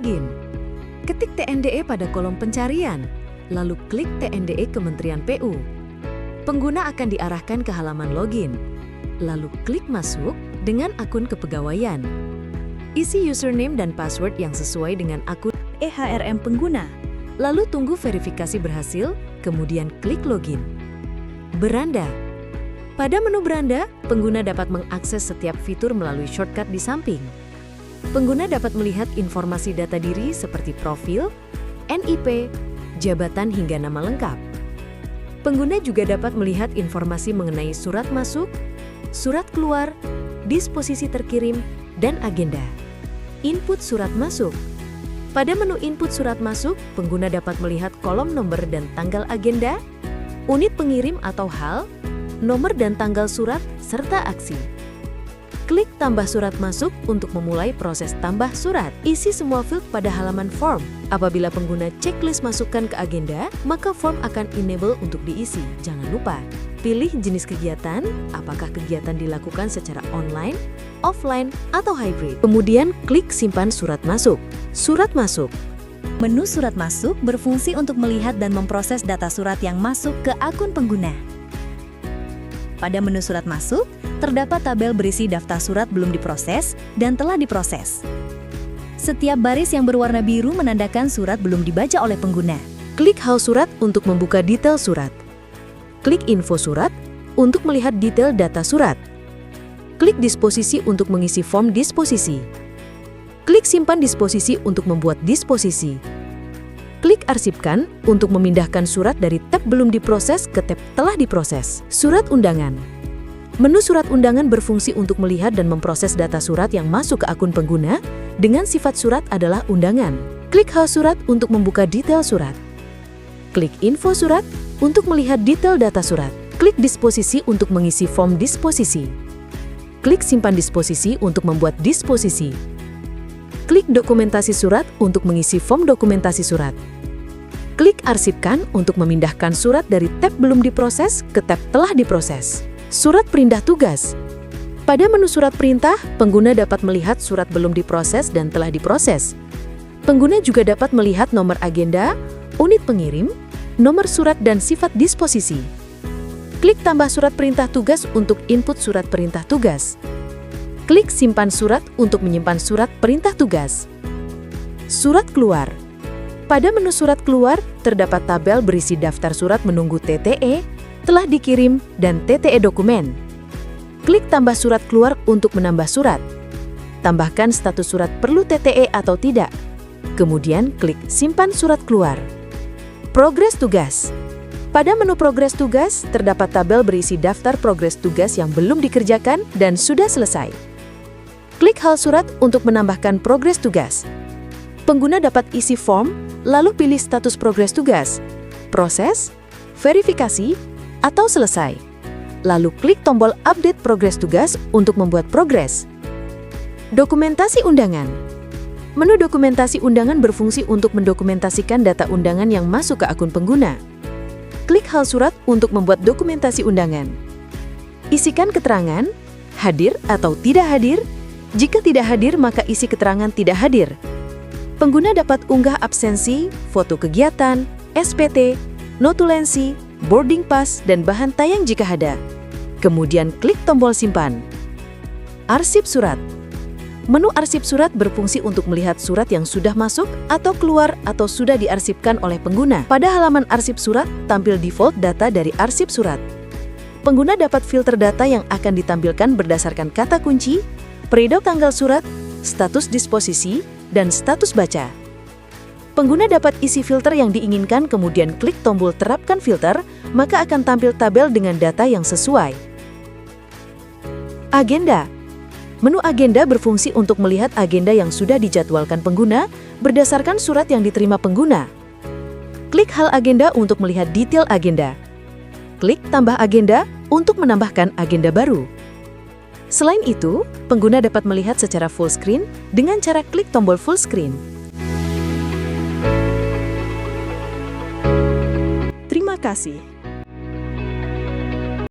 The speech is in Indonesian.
login. Ketik TNDE pada kolom pencarian, lalu klik TNDE Kementerian PU. Pengguna akan diarahkan ke halaman login, lalu klik masuk dengan akun kepegawaian. Isi username dan password yang sesuai dengan akun EHRM pengguna, lalu tunggu verifikasi berhasil, kemudian klik login. Beranda. Pada menu beranda, pengguna dapat mengakses setiap fitur melalui shortcut di samping. Pengguna dapat melihat informasi data diri seperti profil, NIP, jabatan hingga nama lengkap. Pengguna juga dapat melihat informasi mengenai surat masuk, surat keluar, disposisi terkirim, dan agenda. Input surat masuk. Pada menu input surat masuk, pengguna dapat melihat kolom nomor dan tanggal agenda, unit pengirim atau hal, nomor dan tanggal surat, serta aksi. Klik tambah surat masuk untuk memulai proses tambah surat. Isi semua field pada halaman form. Apabila pengguna checklist masukkan ke agenda, maka form akan enable untuk diisi. Jangan lupa, pilih jenis kegiatan, apakah kegiatan dilakukan secara online, offline, atau hybrid. Kemudian klik simpan surat masuk. Surat masuk. Menu surat masuk berfungsi untuk melihat dan memproses data surat yang masuk ke akun pengguna. Pada menu surat masuk, terdapat tabel berisi daftar surat belum diproses dan telah diproses. Setiap baris yang berwarna biru menandakan surat belum dibaca oleh pengguna. Klik hal surat untuk membuka detail surat. Klik info surat untuk melihat detail data surat. Klik disposisi untuk mengisi form disposisi. Klik simpan disposisi untuk membuat disposisi. Klik arsipkan untuk memindahkan surat dari tab belum diproses ke tab telah diproses. Surat undangan. Menu surat undangan berfungsi untuk melihat dan memproses data surat yang masuk ke akun pengguna dengan sifat surat adalah undangan. Klik hal surat untuk membuka detail surat. Klik info surat untuk melihat detail data surat. Klik disposisi untuk mengisi form disposisi. Klik simpan disposisi untuk membuat disposisi. Klik dokumentasi surat untuk mengisi form dokumentasi surat. Klik arsipkan untuk memindahkan surat dari tab belum diproses ke tab telah diproses. Surat perintah tugas. Pada menu surat perintah, pengguna dapat melihat surat belum diproses dan telah diproses. Pengguna juga dapat melihat nomor agenda, unit pengirim, nomor surat dan sifat disposisi. Klik tambah surat perintah tugas untuk input surat perintah tugas. Klik simpan surat untuk menyimpan surat perintah tugas. Surat keluar. Pada menu surat keluar, terdapat tabel berisi daftar surat menunggu TTE, telah dikirim, dan TTE dokumen. Klik tambah surat keluar untuk menambah surat. Tambahkan status surat perlu TTE atau tidak. Kemudian klik simpan surat keluar. Progres tugas. Pada menu progres tugas, terdapat tabel berisi daftar progres tugas yang belum dikerjakan dan sudah selesai. Klik hal surat untuk menambahkan progres tugas. Pengguna dapat isi form, lalu pilih status progres tugas, proses, verifikasi, atau selesai. Lalu klik tombol update progres tugas untuk membuat progres. Dokumentasi undangan. Menu dokumentasi undangan berfungsi untuk mendokumentasikan data undangan yang masuk ke akun pengguna. Klik hal surat untuk membuat dokumentasi undangan. Isikan keterangan, hadir atau tidak hadir. Jika tidak hadir, maka isi keterangan tidak hadir. Pengguna dapat unggah absensi, foto kegiatan, SPT, notulensi, boarding pass, dan bahan tayang jika ada. Kemudian klik tombol simpan. Arsip surat. Menu arsip surat berfungsi untuk melihat surat yang sudah masuk atau keluar atau sudah diarsipkan oleh pengguna. Pada halaman arsip surat, tampil default data dari arsip surat. Pengguna dapat filter data yang akan ditampilkan berdasarkan kata kunci, periode tanggal surat, status disposisi, dan status baca. Pengguna dapat isi filter yang diinginkan kemudian klik tombol terapkan filter, maka akan tampil tabel dengan data yang sesuai. Agenda. Menu agenda berfungsi untuk melihat agenda yang sudah dijadwalkan pengguna berdasarkan surat yang diterima pengguna. Klik hal agenda untuk melihat detail agenda. Klik tambah agenda untuk menambahkan agenda baru. Selain itu, pengguna dapat melihat secara full screen dengan cara klik tombol full screen. Terima kasih.